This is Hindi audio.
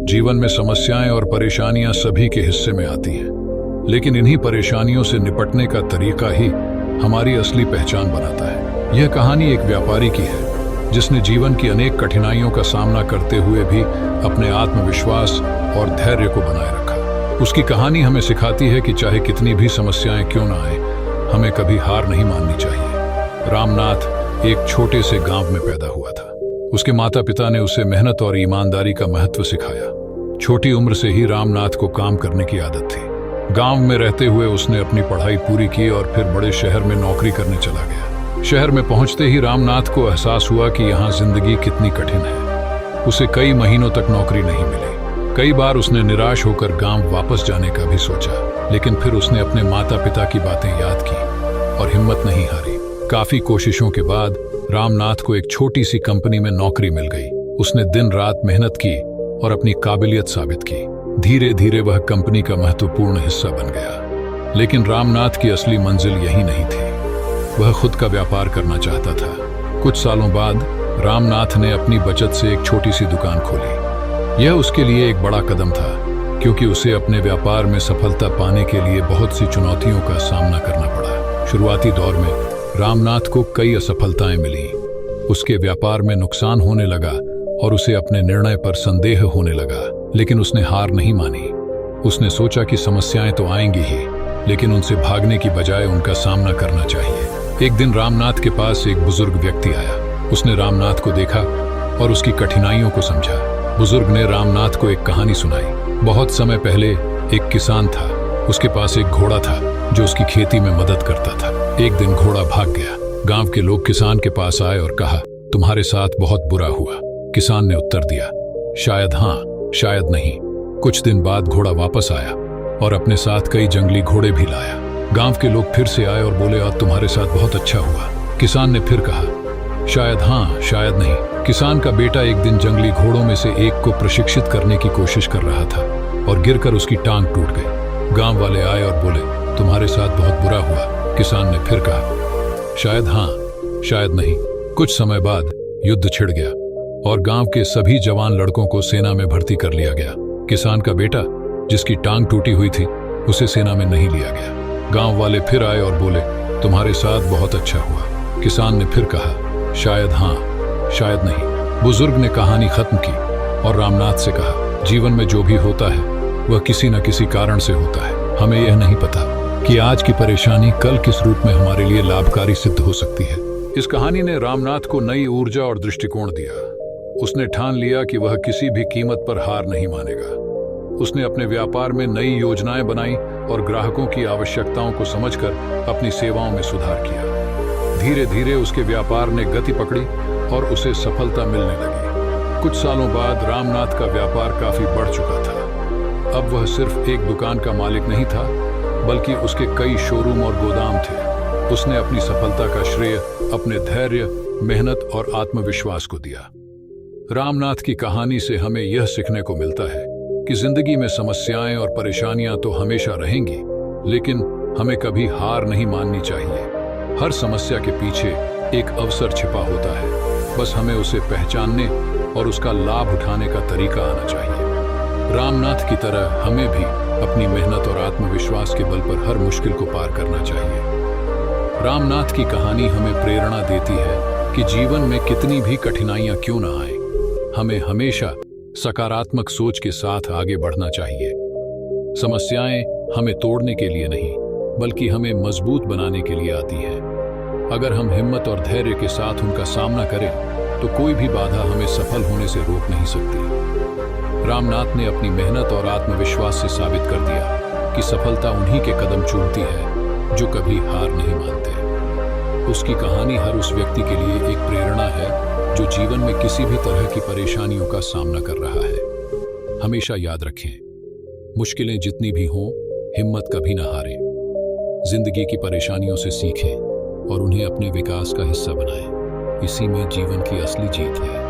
जीवन में समस्याएं और परेशानियां सभी के हिस्से में आती हैं, लेकिन इन्हीं परेशानियों से निपटने का तरीका ही हमारी असली पहचान बनाता है। यह कहानी एक व्यापारी की है जिसने जीवन की अनेक कठिनाइयों का सामना करते हुए भी अपने आत्मविश्वास और धैर्य को बनाए रखा। उसकी कहानी हमें सिखाती है कि चाहे कितनी भी समस्याएं क्यों ना आए, हमें कभी हार नहीं माननी चाहिए। रामनाथ एक छोटे से गांव में पैदा हुआ था। उसके माता पिता ने उसे मेहनत और ईमानदारी का महत्व सिखाया। छोटी उम्र से ही रामनाथ को काम करने की आदत थी। गांव में रहते हुए उसने अपनी पढ़ाई पूरी की और फिर बड़े शहर में नौकरी करने चला गया। शहर में पहुंचते ही रामनाथ को एहसास हुआ कि यहाँ जिंदगी कितनी कठिन है। उसे कई महीनों तक नौकरी नहीं मिली। कई बार उसने निराश होकर गांव वापस जाने का भी सोचा, लेकिन फिर उसने अपने माता पिता की बातें याद की और हिम्मत नहीं हारी। काफी कोशिशों के बाद रामनाथ को एक छोटी सी कंपनी में नौकरी मिल गई। उसने दिन रात मेहनत की और अपनी काबिलियत साबित की। धीरे धीरे वह कंपनी का महत्वपूर्ण हिस्सा बन गया। लेकिन रामनाथ की असली मंजिल यही नहीं थी। वह खुद का व्यापार करना चाहता था। कुछ सालों बाद रामनाथ ने अपनी बचत से एक छोटी सी दुकान खोली। यह उसके लिए एक बड़ा कदम था, क्योंकि उसे अपने व्यापार में सफलता पाने के लिए बहुत सी चुनौतियों का सामना करना पड़ा। शुरुआती दौर में रामनाथ को कई असफलताएं मिली। उसके व्यापार में नुकसान होने लगा और उसे अपने निर्णय पर संदेह होने लगा, लेकिन उसने हार नहीं मानी। उसने सोचा कि समस्याएं तो आएंगी ही, लेकिन उनसे भागने की बजाय उनका सामना करना चाहिए। एक दिन रामनाथ के पास एक बुजुर्ग व्यक्ति आया। उसने रामनाथ को देखा और उसकी कठिनाइयों को समझा। बुजुर्ग ने रामनाथ को एक कहानी सुनाई। बहुत समय पहले एक किसान था। उसके पास एक घोड़ा था जो उसकी खेती में मदद करता था। एक दिन घोड़ा भाग गया। गांव के लोग किसान के पास आए और कहा, तुम्हारे साथ बहुत बुरा हुआ। किसान ने उत्तर दिया, शायद हाँ, शायद नहीं। कुछ दिन बाद घोड़ा वापस आया और अपने साथ कई जंगली घोड़े भी लाया। गांव के लोग फिर से आए और बोले, आज तुम्हारे साथ बहुत अच्छा हुआ। किसान ने फिर कहा, शायद हाँ, शायद नहीं। किसान का बेटा एक दिन जंगली घोड़ों में से एक को प्रशिक्षित करने की कोशिश कर रहा था और गिरकर उसकी टांग टूट गई। गांव वाले आए और बोले, तुम्हारे साथ बहुत बुरा हुआ। किसान ने फिर कहा, शायद हाँ, शायद नहीं। कुछ समय बाद युद्ध छिड़ गया और गांव के सभी जवान लड़कों को सेना में भर्ती कर लिया गया। किसान का बेटा, जिसकी टांग टूटी हुई थी, उसे सेना में नहीं लिया गया। गांव वाले फिर आए और बोले, तुम्हारे साथ बहुत अच्छा हुआ। किसान ने फिर कहा, शायद हाँ, शायद नहीं। बुजुर्ग ने कहानी खत्म की और रामनाथ से कहा, जीवन में जो भी होता है वह किसी न किसी कारण से होता है। हमें यह नहीं पता कि आज की परेशानी कल किस रूप में हमारे लिए लाभकारी सिद्ध हो सकती है। इस कहानी ने रामनाथ को नई ऊर्जा और दृष्टिकोण दिया। उसने ठान लिया कि वह किसी भी कीमत पर हार नहीं मानेगा। उसने अपने व्यापार में नई योजनाएं बनाई और ग्राहकों की आवश्यकताओं को समझकर अपनी सेवाओं में सुधार किया। धीरे धीरे उसके व्यापार ने गति पकड़ी और उसे सफलता मिलने लगी। कुछ सालों बाद रामनाथ का व्यापार काफी बढ़ चुका था। अब वह सिर्फ एक दुकान का मालिक नहीं था, बल्कि उसके कई शोरूम और गोदाम थे। उसने अपनी सफलता का श्रेय अपने धैर्य, मेहनत और आत्मविश्वास को दिया। रामनाथ की कहानी से हमें यह सीखने को मिलता है कि जिंदगी में समस्याएं और परेशानियां तो हमेशा रहेंगी, लेकिन हमें कभी हार नहीं माननी चाहिए। हर समस्या के पीछे एक अवसर छिपा होता है, बस हमें उसे पहचानने और उसका लाभ उठाने का तरीका आना चाहिए। रामनाथ की तरह हमें भी अपनी मेहनत और आत्मविश्वास के बल पर हर मुश्किल को पार करना चाहिए। रामनाथ की कहानी हमें प्रेरणा देती है कि जीवन में कितनी भी कठिनाइयां क्यों ना आए, हमें हमेशा सकारात्मक सोच के साथ आगे बढ़ना चाहिए। समस्याएं हमें तोड़ने के लिए नहीं, बल्कि हमें मजबूत बनाने के लिए आती हैं। अगर हम हिम्मत और धैर्य के साथ उनका सामना करें, तो कोई भी बाधा हमें सफल होने से रोक नहीं सकती। रामनाथ ने अपनी मेहनत और आत्मविश्वास से साबित कर दिया कि सफलता उन्हीं के कदम चूमती है जो कभी हार नहीं मानते। उसकी कहानी हर उस व्यक्ति के लिए एक प्रेरणा है जो जीवन में किसी भी तरह की परेशानियों का सामना कर रहा है। हमेशा याद रखें, मुश्किलें जितनी भी हों, हिम्मत कभी ना हारें। जिंदगी की परेशानियों से सीखें और उन्हें अपने विकास का हिस्सा बनाएं। इसी में जीवन की असली जीत है।